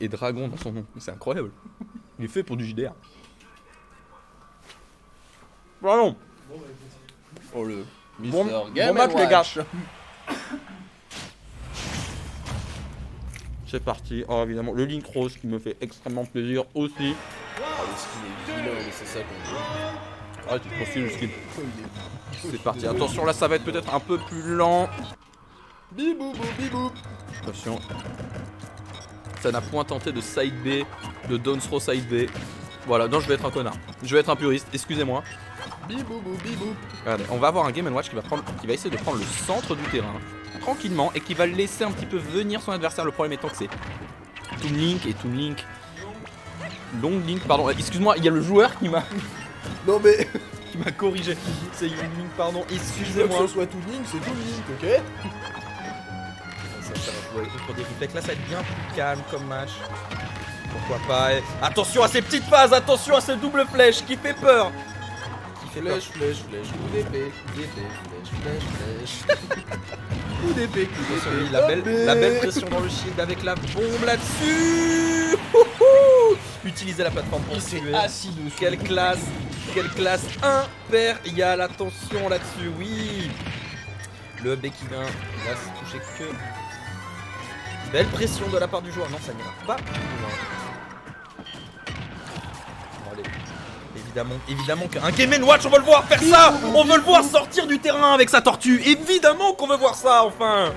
et dragon dans son nom. C'est incroyable. Il est fait pour du JDR. Pardon. Oh le Bon, Mister bon Game match & les gars. Watch. C'est parti. Oh évidemment le Link Rose qui me fait extrêmement plaisir aussi. Ah, le skin est vilain, mais c'est ça qu'on veut. Ah tu te confies le skin. Oh, il est... C'est parti. Attention là ça va être peut-être un peu plus lent. Bibou, bibou. Attention. Ça n'a point tenté de side B, de down throw side B. Voilà, non je vais être un connard. Je vais être un puriste, excusez-moi. Bibou, bibou. Regardez, on va avoir un Game & Watch qui va essayer de prendre le centre du terrain tranquillement et qui va laisser un petit peu venir son adversaire. Le problème étant que c'est Toon Link et Toon Link. Long Link, pardon, excuse-moi, il y a le joueur qui m'a Non mais, corrigé. C'est Young Link, pardon, que excusez-moi. ce soit tout Link, c'est tout Link, ok? Ça va jouer contre des reflexes. Là, ça va être bien plus calme comme match. Pourquoi pas. Attention à ces petites phases, attention à ce double flèche qui fait peur. Qui fait peur. Flèche, coup d'épée, flèche. Coup d'épée, Attention, lui, la belle pression dans le shield avec la bombe là-dessus. Wouhou. Utilisez la plateforme pour Il s'est tuer. assis dessus. Quelle classe impériale. Attention là-dessus, oui. Le B qui vient, il va se toucher que. Belle pression de la part du joueur. Non, ça n'ira pas. Non. Bon, allez. Évidemment qu'un Game & Watch, on veut le voir faire ça. On veut le voir sortir du terrain avec sa tortue. Évidemment qu'on veut voir ça, enfin.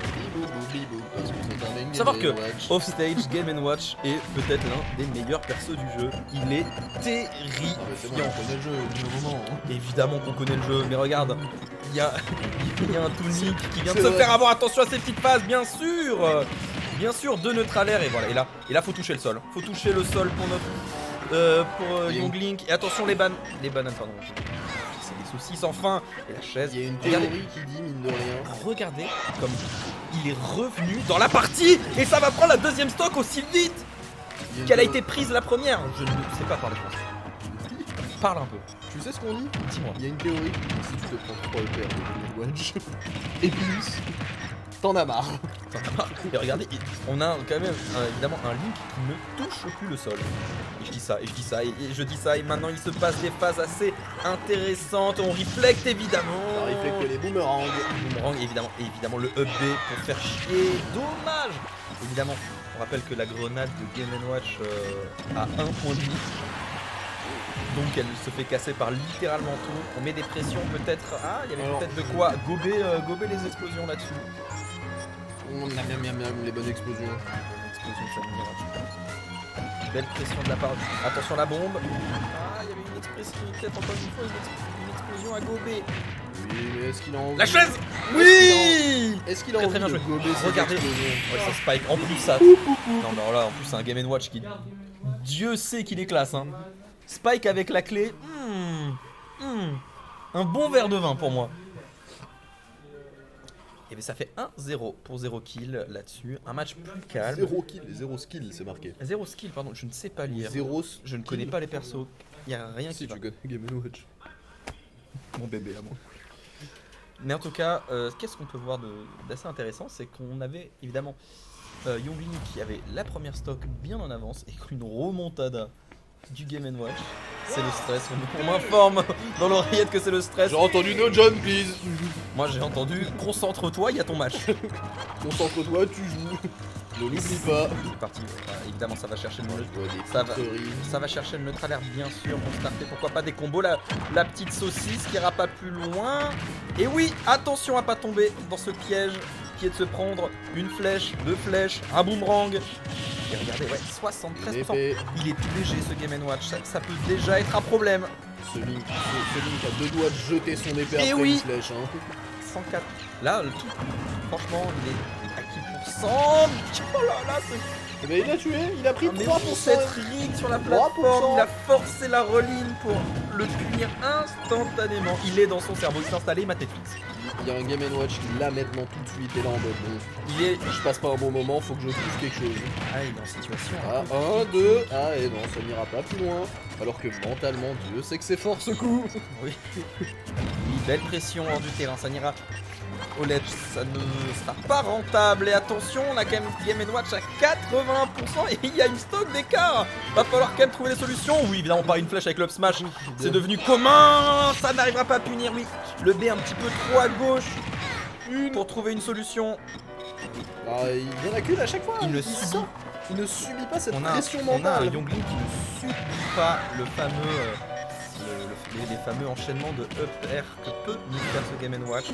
Bibou, parce que c'est un Game Savoir que & Watch. Offstage, Game & Watch est peut-être l'un des meilleurs persos du jeu. Il est Ah bah c'est bon, terrifiant. on connaît le jeu, du moment. Hein. Évidemment qu'on connaît le jeu, mais regarde, il y a un Toon Link qui vient de C'est se vrai. faire avoir. Attention à ces petites phases, bien sûr. Bien sûr, deux neutralaires et voilà. Et là, faut toucher le sol. Faut toucher le sol pour notre Young Link. Et attention les bananes, pardon. C'est des saucisses enfin. Et la chaise. Il y a une Regardez. théorie qui dit, mine de rien. Regardez comme il est revenu dans la partie et ça va prendre la deuxième stock aussi vite Il y une qu'elle a théorie- été prise la première. Je ne sais pas parler français. Parle un peu. Tu sais ce qu'on dit? Dis-moi. Il y a une théorie qui dit que si tu te prends 3 EPR de Game & Watch et plus, t'en as marre. Et regardez, on a quand même évidemment un Link qui ne touche plus le sol. Et je dis ça, et maintenant il se passe des phases assez intéressantes. On reflecte évidemment. Ça reflecte les boomerangs. Boomerang, évidemment le up B pour faire chier. Dommage. Évidemment, on rappelle que la grenade de Game & Watch a 1 point de vie. Donc elle se fait casser par littéralement tout. On met des pressions peut-être. Ah, il y avait Alors, peut-être de quoi gober les explosions là-dessus. Les bonnes explosions. Explosion, ça m'ira. Belle pression de la part. Attention la bombe. Ah, il y avait une expression, peut-être encore une fois une explosion à gober. Oui, mais est-ce qu'il a envie? La chaise. Oui. Est-ce qu'il a Très, envie très bien de joué. gober cette Regardez. explosion? Ouais, ça spike. En plus ça. Non mais alors là, en plus c'est un Game & Watch qui. Dieu sait qu'il est classe hein. Spike avec la clé. Un bon verre de vin pour moi. Et bien ça fait 1-0 pour 0 kill là-dessus. Un match plus calme. 0 kill, 0 skill, c'est marqué. 0 skill, pardon, je ne sais pas lire. 0 Je ne connais pas les persos. Il y a rien Si qui va. tu connais Game & Watch. Mon bébé à moi. Mais en tout cas, qu'est-ce qu'on peut voir d'assez intéressant, c'est qu'on avait évidemment Young Link qui avait la première stock bien en avance et qu'une remontada du Game & Watch. C'est le stress, on m'informe dans l'oreillette que c'est le stress. J'ai entendu No John, please. Moi j'ai entendu, concentre-toi, il y a ton match. Concentre-toi, tu joues. Ne l'oublie pas. C'est parti, évidemment ça va chercher le Je neutre. vois des Ça va. poutreries. Ça va chercher le neutralaire bien sûr pour starter, pourquoi pas des combos, la petite saucisse qui ira pas plus loin. Et oui, attention à pas tomber dans ce piège qui est de se prendre une flèche, deux flèches, un boomerang. Et regardez, ouais, 73%. Épée. Il est tout léger ce Game & Watch, ça peut déjà être un problème. Ce Link a deux doigts de jeter son épée Eh après oui. une flèche. Hein. 104. Là, le tout, franchement, il est à qui pour 100. Oh là là, c'est... Eh ben il l'a tué, il a pris Mais 3%. pour cette rig sur la plateforme, il a forcé la reline pour le punir instantanément. Il est dans son cerveau, il s'est installé, ma tête fixe. Il y a un Game & Watch qui l'a maintenant tout de suite et là en mode bon. Il est... Je passe pas un bon moment, faut que je trouve quelque chose. Ah, il est en situation. Ah, 1, 2, ah et non, ça n'ira pas plus loin. Alors que mentalement, Dieu sait que c'est fort ce coup. Oui. Oui, belle pression hors du terrain, ça n'ira OLED, ça ne sera pas rentable. Et attention, on a quand même Game & Watch à 81% et il y a une stock d'écart. Va falloir quand même trouver des solutions. Oui, évidemment, pas une flèche avec l'Up Smash. C'est devenu commun. Ça n'arrivera pas à punir, oui. Le B un petit peu trop à gauche pour trouver une solution. Ah, il vient recule à chaque fois. Il ne subit pas cette on pression a un mentale. Youngling qui ne subit pas le fameux, les fameux enchaînements de up air que peut nous faire ce Game & Watch.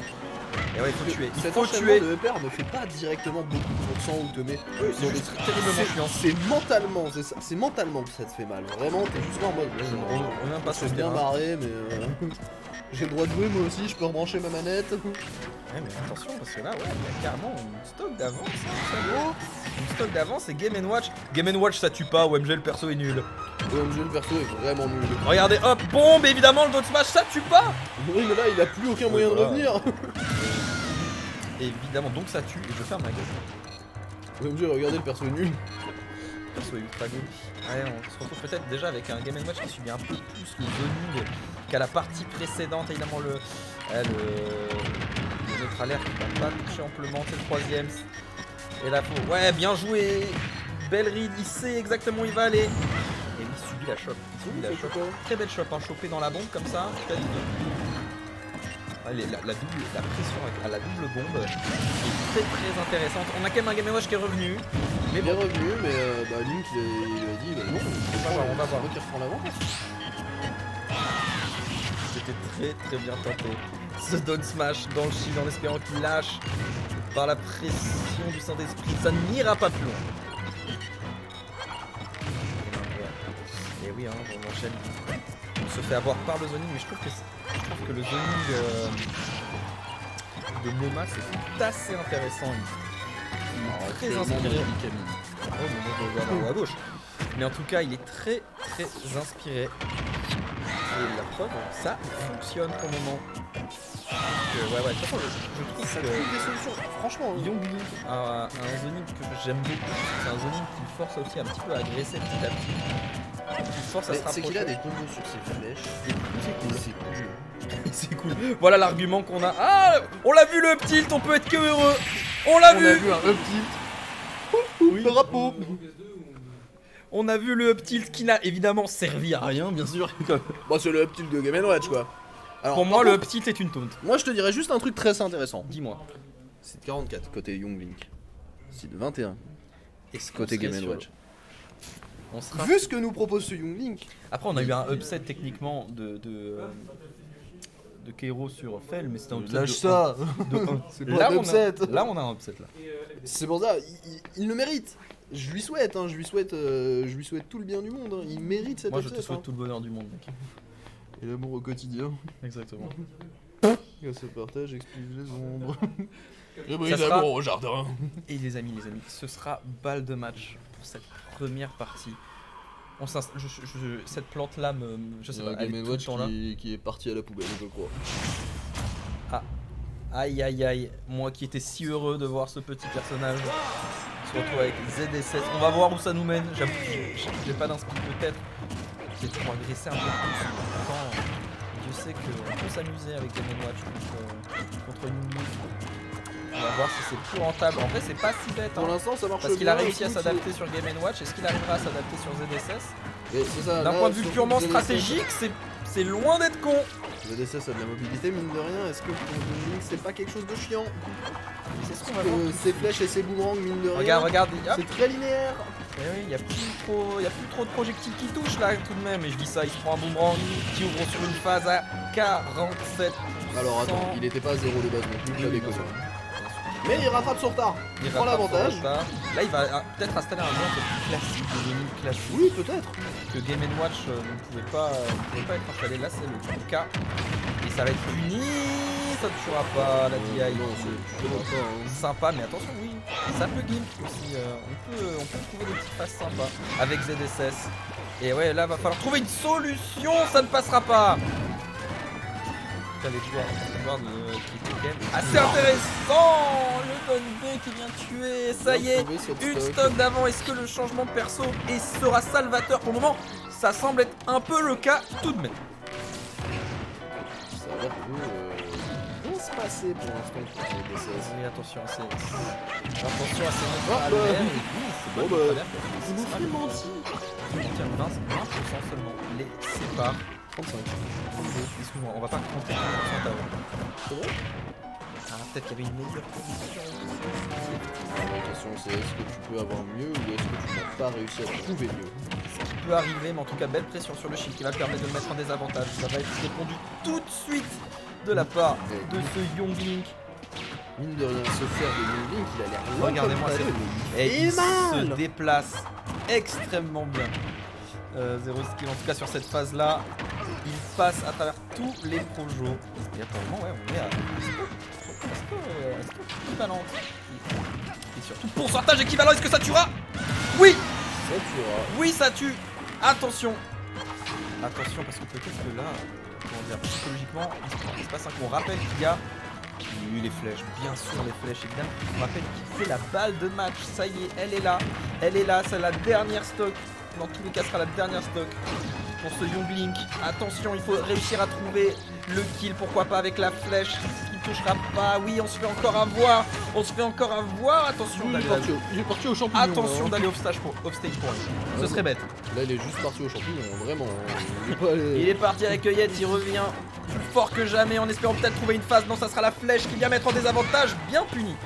Et ouais, il faut tuer. Il Cet faut enchaînement tuer. de upper ne fait pas directement beaucoup de pourcents ou te met. C'est juste terriblement chiant. C'est mentalement, c'est ça. C'est mentalement que ça te fait mal. Vraiment, t'es juste là en mode. On est même pas Je sur suis ce bien terrain. marré, mais j'ai le droit de jouer moi aussi. Je peux rebrancher ma manette. Ouais, mais attention parce que là, ouais, il y a carrément une stock d'avance. Une stock d'avance et Game & Watch. Game & Watch ça tue pas. OMG le perso est nul. OMG, le perso est vraiment nul. Regardez, hop, bombe. Évidemment le dot smash ça tue pas. Oui, mais là, il a plus aucun moyen de voilà. revenir. Évidemment donc ça tue et je ferme ma gueule. OMG, regardez, le perso est nul. Le perso est ultra good. Ouais, on se retrouve peut-être déjà avec un Game & Watch qui subit un peu plus le zoning qu'à la partie précédente. Évidemment le neutralaire qui va pas toucher amplement, c'est le troisième. Et là faut. Ouais, bien joué. Belle read, il sait exactement où il va aller. Et il subit la chope. Il subit la chope. Très belle chope, hein, chopée dans la bombe comme ça. Peut-être la pression à la double bombe est très intéressante. On a quand même un Game & Watch qui est revenu. Mais Bien bon, revenu, mais Link il a dit bah non, on va voir. Qui reprend l'avant. c'était très bien tenté. Ce down smash dans le shield en espérant qu'il lâche. Par la pression du Saint-Esprit, ça n'ira pas plus loin. Et oui, hein, on enchaîne. On se fait avoir par le zoning, mais je trouve que le zoning de Moma c'est assez intéressant. Il est très inspiré. Oh, mais moi, je le vois en haut à gauche. Mais en tout cas, il est très inspiré. Et la preuve, ça fonctionne pour le moment. Ouais, de toute façon, je trouve Ça que trouve des solutions. Franchement, Youngling a un zoning que j'aime beaucoup. C'est un zoning qui force aussi un petit peu à agresser petit à petit. Qui force à se c'est rapprocher. qu'il a des combos sur ses flèches. Et c'est cool. C'est cool. Voilà l'argument qu'on a. Ah, on l'a vu le up tilt, on peut être que heureux. On l'a On a vu. vu un up tilt. Oui. Drapeau. On a vu le up tilt qui n'a évidemment servi à rien, bien sûr. Bon, c'est le up tilt de Game & Watch quoi. Alors, Pour par moi, le contre, up tilt est une taunt. moi je te dirais juste un truc très intéressant. Dis-moi. C'est 44 côté Younglink. C'est 21 Est-ce qu'on côté serait Game & sur- Watch. On sera. Vu ce que nous propose ce Younglink, Après, on a eu un upset techniquement de Keiro sur Fell, mais c'était un upset lâche de ça. de 1. C'est pas un upset. Là, on a un upset là. C'est pour ça, il le mérite. Je lui souhaite, hein, je lui souhaite tout le bien du monde. Hein. Il mérite cette Moi, je upset. te souhaite tout le bonheur du monde, mec. Et l'amour au quotidien. Exactement. Que se partage, excuse les ombres. Et Ça sera- l'amour au jardin. Et les amis, ce sera balle de match pour cette première partie. On cette plante là, je sais pas, elle est Game tout le Watch temps là. qui est parti à la poubelle, je crois. Aïe aïe aïe, moi qui étais si heureux de voir ce petit personnage se retrouver avec ZD7. On va voir où ça nous mène. J'avoue que j'ai pas d'inspi peut-être. J'ai trop agressé un peu plus. Pourtant, Dieu sait qu'on peut s'amuser avec Game & Watch contre une. On va voir si c'est plus rentable. En vrai, c'est pas si bête. Pour Hein, l'instant, ça marche parce qu'il a bien, réussi à aussi, s'adapter sur Game & Watch. Est-ce qu'il arrivera à s'adapter sur ZSS? Et c'est ça, D'un là, point de vue surtout purement que stratégique, c'est loin d'être con. ZSS a de la mobilité, mine de rien. Est-ce que pour Younglink, c'est pas quelque chose de chiant? C'est ce qu'on va voir. Ses flèches et ses boomerangs, mine de rien. Regarde, hop. C'est très linéaire. Eh oui, il y a plus trop de projectiles qui touchent là tout de même. Et je dis ça, il se prend un boomerang qui ouvre sur une phase à 47. Alors attends, il était pas à 0 de base non plus, Oui, la bien déconne. sûr. Mais il rattrape son retard. Il prend rattrape son l'avantage. retard. Là, il va peut-être installer un jeu un peu plus classique, de zoning classique. Oui, peut-être. Que Game & Watch ne pouvait pas être installé. Là, c'est le cas. Et ça va être puni. Ça ne tuera pas la DI. Non, c'est pas. Hein. Sympa, mais attention, oui, ça peut gimp aussi. On peut trouver des petites phases sympas avec ZSS. Et ouais, là, va falloir trouver une solution. Ça ne passera pas. Avec joueur qui était quand même assez intéressant. Le Don B qui vient tuer. Ça y est, une stock d'avant. Est-ce que le changement de perso sera salvateur pour le moment? Ça semble être un peu le cas tout de même. Ça a l'air un peu pas assez pour l'instant pour les DCS. Oui, attention à ces. Attention à ces notes Ah, à bah, l'air. oui. Et oui, c'est Bon, bon, bah, bah, Ils nous fait mentir. 20% seulement les sépare. 35. Excuse-moi, on va pas compter le pourcentage. C'est vrai? Ah, peut-être qu'il y avait une meilleure position. La question c'est est-ce que tu peux avoir mieux ou est-ce que tu n'as pas réussi à trouver mieux? Ce qui peut arriver, mais en tout cas, belle pression sur le shield qui va permettre de le mettre en désavantage. Ça va être répondu tout de suite de la part de ce Young Link. Mine de rien, se faire de Young Link, il a l'air lent. Regardez-moi, comme c'est- ça, Et il mal. se déplace extrêmement bien. Zéro skill, en tout cas sur cette phase là, il passe à travers tous les projos. Et apparemment, ouais, on est à stock équivalent. Et surtout, pourcentage équivalent, est-ce que ça tuera? Oui! Ça tuera. Oui, ça tue! Attention! Attention, parce que peut-être que là, comment dire, psychologiquement, il se passe un coup. On rappelle qu'il y a. Oui, les flèches, bien sûr, les flèches, évidemment. On rappelle qu'il fait la balle de match. Ça y est, elle est là. Elle est là, c'est la dernière stock. Dans tous les cas, ce sera la dernière stock pour ce Young Link. Attention, il faut réussir à trouver le kill. Pourquoi pas avec la flèche qui touchera pas. Oui, on se fait encore avoir. On se fait encore avoir. Attention Il est d'aller. parti au champignon. Attention hein. d'aller off-stage pour lui. Ce serait bête. Là, il est juste parti au champignon, vraiment. Il est pas allé- Il est parti avec cueillette, il revient plus fort que jamais en espérant peut-être trouver une phase. Non, ça sera la flèche qui vient mettre en désavantage. Bien puni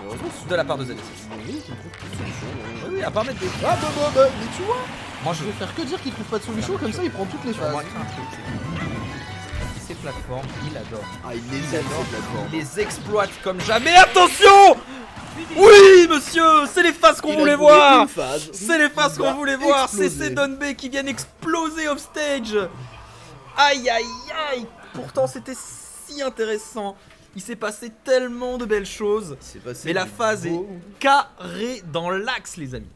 Heureusement, c'est- de la part de ZSS. Young Link, il trouve plus de solution. Oui, oui, à part mettre des. Ah bah, mais tu vois, Moi, je vais faire que dire qu'il trouve pas de solution, comme ça il prend toutes les Je phases. remarque un truc, c'est que ces plateformes, il adore. Ah, il les Il aime, adore. ces plateformes. Il les exploite comme jamais. Attention! Oui, monsieur, c'est les phases qu'on Il a voulait trouvé voir. une phase. C'est les phases Il qu'on va voulait voir. C'est exploser. ces Donbei qui viennent exploser off stage. Aïe, aïe, aïe. Pourtant, c'était si intéressant. Il s'est passé tellement de belles choses. C'est passé Mais la du phase est beau- carrée dans l'axe, les amis.